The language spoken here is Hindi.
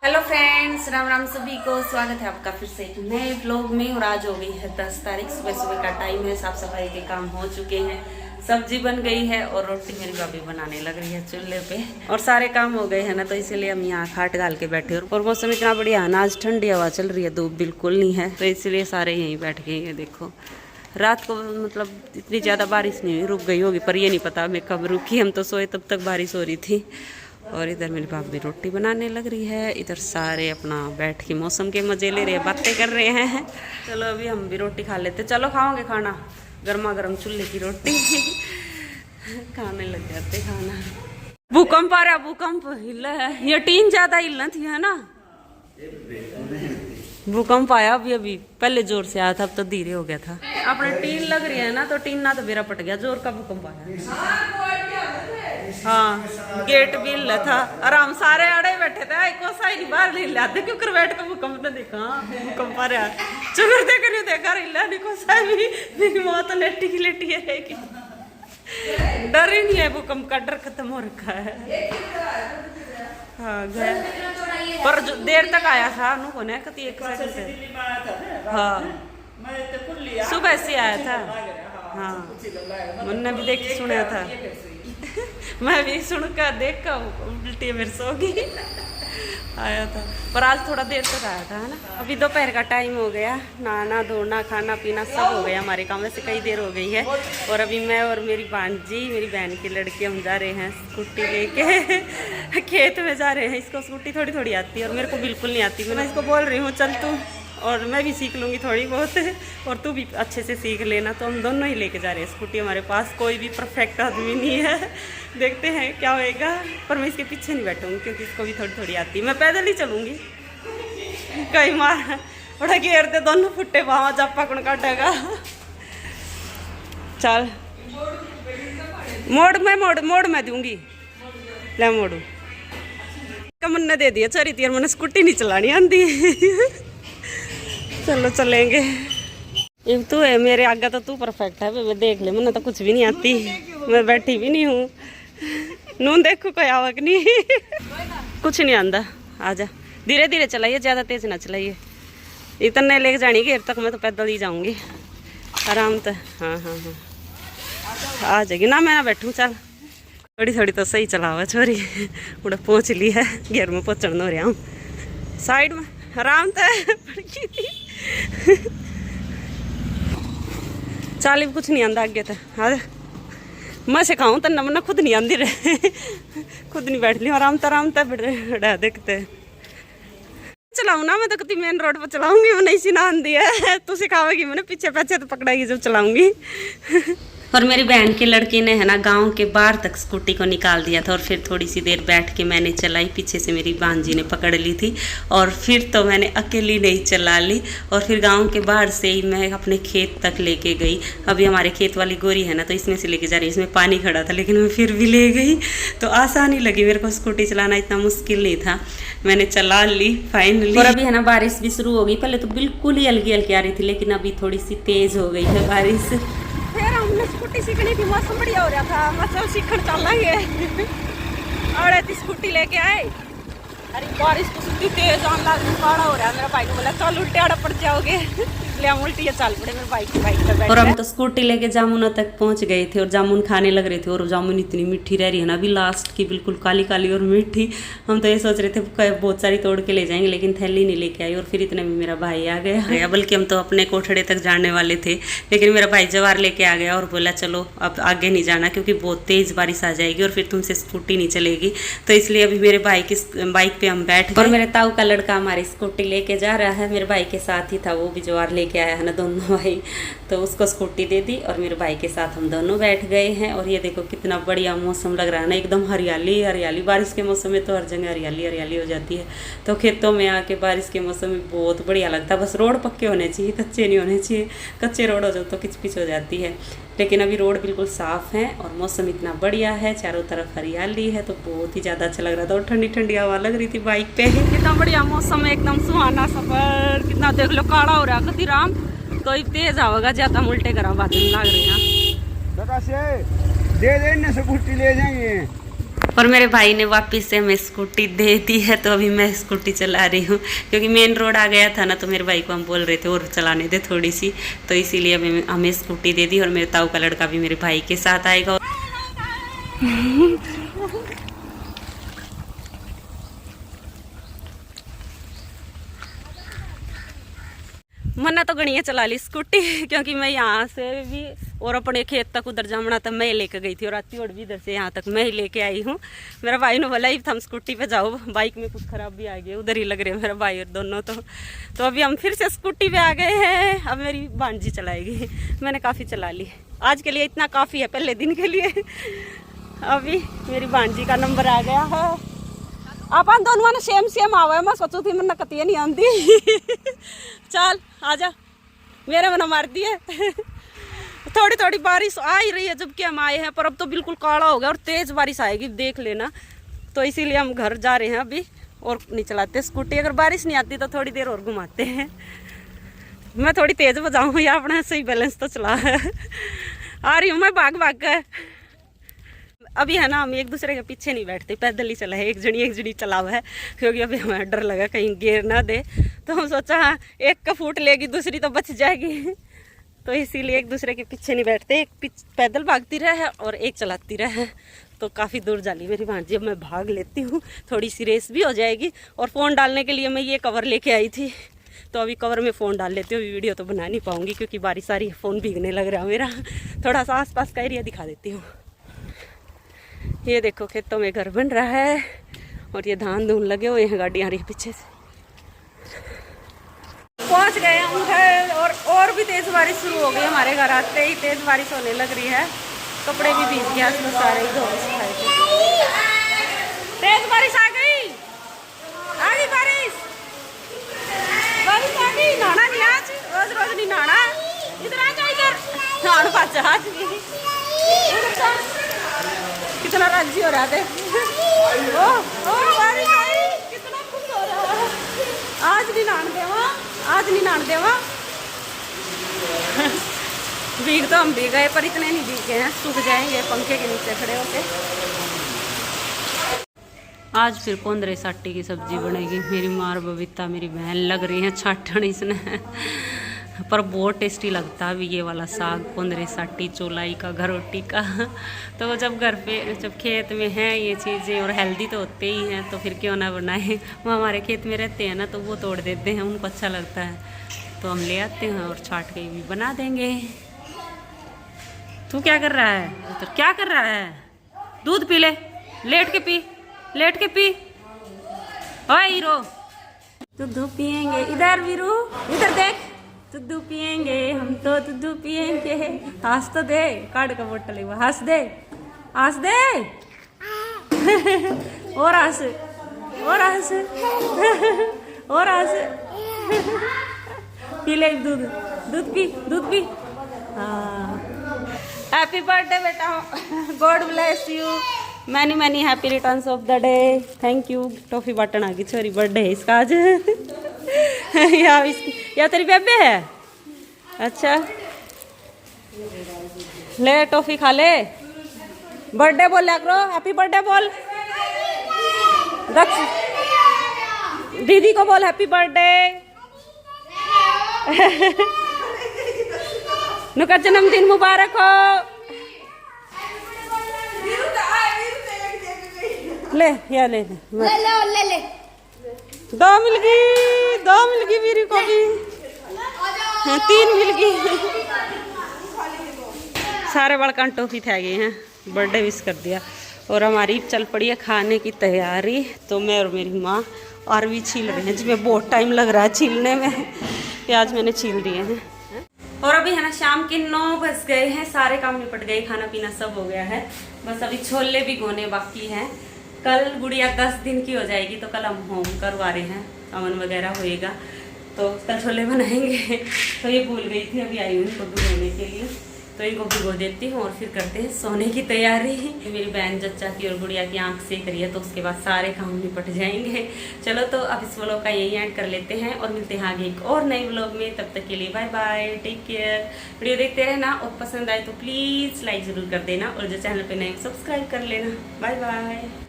हेलो फ्रेंड्स, राम राम सभी को। स्वागत है आपका फिर से एक नए व्लॉग में। और आज हो गई है 10 तारीख, सुबह सुबह का टाइम है। साफ सफाई के काम हो चुके हैं, सब्जी बन गई है और रोटी मेरी भाभी बनाने लग रही है चूल्हे पे। और सारे काम हो गए हैं ना, तो इसीलिए हम यहाँ खाट डाल के बैठे। और मौसम इतना बढ़िया है ना, आज ठंडी हवा चल रही है, धूप बिल्कुल नहीं है, तो इसलिए सारे यहीं बैठ गए हैं। देखो रात को मतलब इतनी ज़्यादा बारिश नहीं हुई, रुक गई होगी, पर ये नहीं पता मैं कब रुकी। हम तो सोए तब तक बारिश हो रही थी। और इधर मेरी भाभी रोटी बनाने लग रही है। इधर सारे अपना बैठ के मौसम के मजे ले रहे हैं, बातें कर रहे हैं। चलो अभी हम भी रोटी खा लेते। चलो खाओगे खाना? गर्मा गर्म चूल्हे की रोटी खाने लग जाते खाना। भूकंप आ रहा, भूकंप हिला है। ये टीन ज्यादा हिलना थी है ना। भूकंप आया अभी अभी, पहले जोर से आया था, अब तो धीरे हो गया था। अपने टीन लग रही है ना, तो टीन ना तो मेरा पट गया, जोर का भूकंप आया। हाँ गेट भी हिला था और हम सारे अड़े बैठे थे। को साई नहीं बाहर नहीं लाते क्यों कर बैठ के भूकंप ने देखा। भूकंप आ रहा चुगर देख नहीं देखा हिला नहीं को साई भी। मेरी माँ तो लेटी की लेटी रहेगी। डर ही नहीं है, भूकंप का डर खत्म हो रखा है। हाँ गया, पर जो देर तक आया था अनु को ने कति एक सेकंड से। हाँ सुबह से आया था। हाँ मुन्ने भी देख सुना था। मैं भी सुनकर देख कर उल्टी मेरे सो गई। आया था, पर आज थोड़ा देर तक आया था है ना। अभी दोपहर का टाइम हो गया, नहाना धोना खाना पीना सब हो गया हमारे काम। वैसे कई देर हो गई है। और अभी मैं और मेरी भांजी, मेरी बहन की लड़की, हम जा रहे हैं स्कूटी लेके खेत में जा रहे हैं। इसको स्कूटी थोड़ी थोड़ी आती है और मेरे को बिल्कुल नहीं आती। मैं इसको बोल रही हूँ चल तू, और मैं भी सीख लूँगी थोड़ी बहुत, और तू भी अच्छे से सीख लेना। तो हम दोनों ही लेके जा रहे हैं स्कूटी। हमारे पास कोई भी परफेक्ट आदमी नहीं है, देखते हैं क्या होएगा। पर मैं इसके पीछे नहीं बैठूंगी क्योंकि इसको भी थोड़ी थोड़ी आती है। मैं पैदल ही चलूँगी, कई मार बड़ा घेर दे दोनों फुट्टे पाँव, जब पकड़ काटेगा। चल मोड़ मैं दूंगी, ले मोड़ू कमन्ने दे दिया चरी तीर। मैंने स्कूटी नहीं चलानी आती। चलो चलेंगे। तू है मेरे आगे तो तू परफेक्ट है। मैं देख ले, मुझे तो कुछ भी नहीं आती, मैं बैठी भी नहीं हूँ। नून देखो कोई आवक नहीं। कुछ नहीं आंदा। आजा धीरे धीरे चलाइए, ज़्यादा तेज ना चलाइए। इतने लेके जानी घेर तक मैं तो पैदल ही जाऊँगी आराम से। हाँ हाँ हाँ आ जाएगी ना, मैं ना बैठूँ। चल थोड़ी थोड़ी तो सही चलावा छोरी। उड़ा पहुँच ली है, घेर में पहुँचना हो रहा हूँ। साइड में आराम से चाली भी कुछ नहीं आंदा आगे तो। हाँ मैं सिखाऊँ तन्ना, मना खुद नहीं आंदी रहे। खुद नहीं बैठ ली आराम बड़ा देखते चलाऊँ ना। मैं तो कभी मेन रोड पर चलाऊंगी, वो नहीं सीना आंदी है। तू सिखावेगी, मैंने पीछे पीछे तो पकड़ाएगी जब चलाऊंगी। और मेरी बहन की लड़की ने है ना गांव के बाहर तक स्कूटी को निकाल दिया था। और फिर थोड़ी सी देर बैठ के मैंने चलाई, पीछे से मेरी भांजी ने पकड़ ली थी। और फिर तो मैंने अकेली नहीं चला ली। और फिर गांव के बाहर से ही मैं अपने खेत तक लेके गई। अभी हमारे खेत वाली गोरी है ना, तो इसमें से लेके जा रही। इसमें पानी खड़ा था लेकिन मैं फिर भी ले गई, तो आसानी लगी मेरे को। स्कूटी चलाना इतना मुश्किल नहीं था, मैंने चला ली फाइनली। और अभी है ना बारिश भी शुरू हो गई। पहले तो बिल्कुल ही हल्की हल्की आ रही थी, लेकिन अभी थोड़ी सी तेज हो गई है बारिश। फिर हमने स्कूटी सीखनी थी, मौसम बढ़िया हो रहा था, मतलब सीखने चलेंगे। और स्कूटी लेके आए, अरे बारिश तो इतनी तेज आने लगी, काड़ा हो रहा है। मेरा भाई को बोला चल उल्टे आड़ा पड़ जाओगे, इसलिए हम उल्टी चल पड़े मेरे बाइक पे बैठे। और हम तो स्कूटी लेके जामुन तक पहुंच गए थे और जामुन खाने लग रहे थे। और जामुन इतनी मीठी रह रही है ना, अभी लास्ट की बिल्कुल काली काली और मीठी। हम तो ये सोच रहे थे बहुत सारी तोड़ के ले जाएंगे, लेकिन थैली नहीं लेके आई। और फिर इतने में मेरा भाई आ गया, बल्कि हम तो अपने कोठड़े तक जाने वाले थे, लेकिन मेरा भाई जवार लेके आ गया और बोला चलो अब आगे नहीं जाना क्योंकि बहुत तेज बारिश आ जाएगी और फिर तुमसे स्कूटी नहीं चलेगी। तो इसलिए अभी मेरे भाई की बाइक पे हम बैठ गए। और मेरे ताऊ का लड़का हमारी स्कूटी लेके जा रहा है, मेरे भाई के साथ ही था, वो भी जवार लेके आया है ना, दोनों भाई। तो उसको स्कूटी दे दी और मेरे भाई के साथ हम दोनों बैठ गए हैं। और ये देखो कितना बढ़िया मौसम लग रहा है ना, एकदम हरियाली हरियाली। बारिश के मौसम में तो हर जगह हरियाली हरियाली हो जाती है। तो खेतों में आके बारिश के मौसम में बहुत बढ़िया लगता है। बस रोड पक्के होने चाहिए, कच्चे नहीं होने चाहिए। कच्चे रोड हो जाओ तो किचपिच हो जाती है, लेकिन अभी रोड बिल्कुल साफ़ है और मौसम इतना बढ़िया है, चारों तरफ हरियाली है, तो बहुत ही ज़्यादा अच्छा लग रहा था। और ठंडी ठंडी हवा लग रही थी बाइक पे। कितना बढ़िया मौसम है, एकदम सुहाना सफर। कितना देख लो काड़ा हो रहा कति राम, तो तेज आवेगा ज्यादा उल्टे करा बात लग रही है। दे देने से ले जाएंगे। और मेरे भाई ने वापस से हमें स्कूटी दे दी है, तो अभी मैं स्कूटी चला रही हूँ क्योंकि मेन रोड आ गया था ना, तो मेरे भाई को हम बोल रहे थे और चलाने दे थोड़ी सी, तो इसीलिए हमें स्कूटी दे दी। और मेरे ताऊ का लड़का भी मेरे भाई के साथ आएगा। मन्ना तो गणिया चला ली स्कूटी क्योंकि मैं यहाँ से भी और अपने खेत तक उधर जामना तब मैं लेके गई थी, और आती और भी इधर से यहाँ तक मैं ही लेके आई हूँ। मेरा भाई ने बोला हम स्कूटी पे जाओ, बाइक में कुछ खराब भी आ गया, उधर ही लग रहे हैं मेरा भाई और दोनों। तो अभी हम फिर से स्कूटी पे आ गए हैं। अब मेरी भांजी चलाएगी, मैंने काफ़ी चला ली आज के लिए, इतना काफ़ी है पहले दिन के लिए। अभी मेरी भांजी का नंबर आ गया है। अपन दोनों ने सेम आवा, मैं सोचू थी मैंने कतिया नहीं आती। चल आजा, मेरे मन मार दिए। थोड़ी थोड़ी बारिश आ ही रही है जबकि हम आए हैं, पर अब तो बिल्कुल काला हो गया और तेज बारिश आएगी, देख लेना। तो इसीलिए हम घर जा रहे हैं अभी, और नहीं चलाते स्कूटी। अगर बारिश नहीं आती तो थोड़ी देर और घुमाते हैं। मैं थोड़ी तेज बजाऊँ या अपना सही बैलेंस तो चला है। आ रही हूँ मैं भाग भाग कर। अभी है ना, हम एक दूसरे के पीछे नहीं बैठते, पैदल ही चला है, एक जनी चला हुआ है, क्योंकि अभी हमें डर लगा कहीं गिर ना दे। तो हम सोचा हाँ, एक का फूट लेगी दूसरी तो बच जाएगी, तो इसीलिए एक दूसरे के पीछे नहीं बैठते। एक पैदल भागती रहे और एक चलाती रहे, तो काफ़ी दूर जा ली मेरी भांजी। अब मैं भाग लेती हूँ, थोड़ी सी रेस भी हो जाएगी। और फ़ोन डालने के लिए मैं ये कवर लेके आई थी, तो अभी कवर में फ़ोन डाल लेती हूँ। वीडियो तो बना नहीं पाऊँगी क्योंकि बारिश आ रही है, फ़ोन भीगने लग रहा है मेरा। थोड़ा सा आसपास का एरिया दिखा देती हूँ। ये देखो खेतों में घर बन रहा है, और ये धान धून लगे हुए हैं, गाड़ी आ रही है पीछे से। पहुंच गए हम घर, और भी तेज बारिश शुरू हो गई। हमारे घर आते ही तेज बारिश होने लग रही है, कपड़े भी भीग गया, तो सारे ही धोने सुखाए थे। तेज बारिश आ गई बारिश, बारिश आ गई। नहाना नहीं आज, रोज रोज नहीं नहाना। इधर आ जाओ, इधर नहान पाचा आज भी। कितना राजी हो रहा थे। ओ बारिश आई, कितना खुश हो रहा है। आज नहीं नहान देवा, आज नहीं नहान देवा। भीग तो हम भीग गए, पर इतने नहीं भीगे हैं, सूख जाएंगे पंखे के नीचे खड़े होके। आज फिर पोंदरे साटी की सब्जी बनेगी। मेरी माँ और बबीता मेरी बहन लग रही है छाटन इसने, पर बहुत टेस्टी लगता है ये वाला साग, पोंदरे साटी चौलाई का, घरोटी का। तो जब घर पे, जब खेत में है ये चीज़ें और हेल्दी तो होते ही हैं, तो फिर क्यों ना बनाए। वो हमारे खेत में रहते हैं ना, तो वो तोड़ देते हैं, उनको अच्छा लगता है, तो हम ले आते हैं और छाट के भी बना देंगे। तू क्या कर रहा है? तो क्या कर रहा है? दूध पी ले, लेट के पी, लेट के पी। ओए हीरो, दूध पियेंगे। इधर वीरू, इधर देख, दूध पियेंगे हम तो, दूध पियेंगे। हंस तो दे, काट का बोतल है वो, हंस दे, हंस दे। और हंस, और हंस, और हंस। पी ले दूध, दूध पी, दूध पी। हाँ, हैप्पी बर्थडे बेटा, God bless you, many many happy returns of the day. Thank you. Toffee button आ गई, सॉरी बर्थडे है इसका आज। या तेरी बेबे है? अच्छा, ले टॉफी खा ले। बर्थडे बोल लिया करो, हैप्पी बर्थडे बोल। दीदी को बोल हैप्पी बर्थडे। नुका जन्मदिन मुबारक हो। ले या ले ले, दो मिल गई मेरी को भी, 3 मिल गई। सारे बड़का टॉफी थे गए हैं, बर्थडे विश कर दिया। और हमारी चल पड़ी है खाने की तैयारी। तो मैं और मेरी माँ और भी छील रहे हैं, जिसमें बहुत टाइम लग रहा है छीलने में। प्याज मैंने छील दिए हैं। और अभी है ना शाम के 9 बज गए हैं, सारे काम निपट गए, खाना पीना सब हो गया है, बस अभी छोले भी गोने बाकी हैं। कल गुड़िया 10 दिन की हो जाएगी, तो कल हम होम करवा रहे हैं, अमन वगैरह होएगा, तो कल छोले बनाएंगे। तो ये भूल गई थी, अभी आई हूँ इनको भिगोने के लिए, तो इनको भिगो देती हूँ और फिर करते हैं सोने की तैयारी। मेरी बहन जच्चा की और गुड़िया की आंख सेक रही है, तो उसके बाद सारे काम निपट जाएंगे। चलो तो अब इस व्लॉग का यही एंड कर लेते हैं, और मिलते हैं आगे एक और नए व्लॉग में। तब तक के लिए bye bye, take care. Video देखते रहना, और पसंद आए तो प्लीज़ लाइक ज़रूर कर देना, और जो चैनल पर नए सब्सक्राइब कर लेना। Bye bye.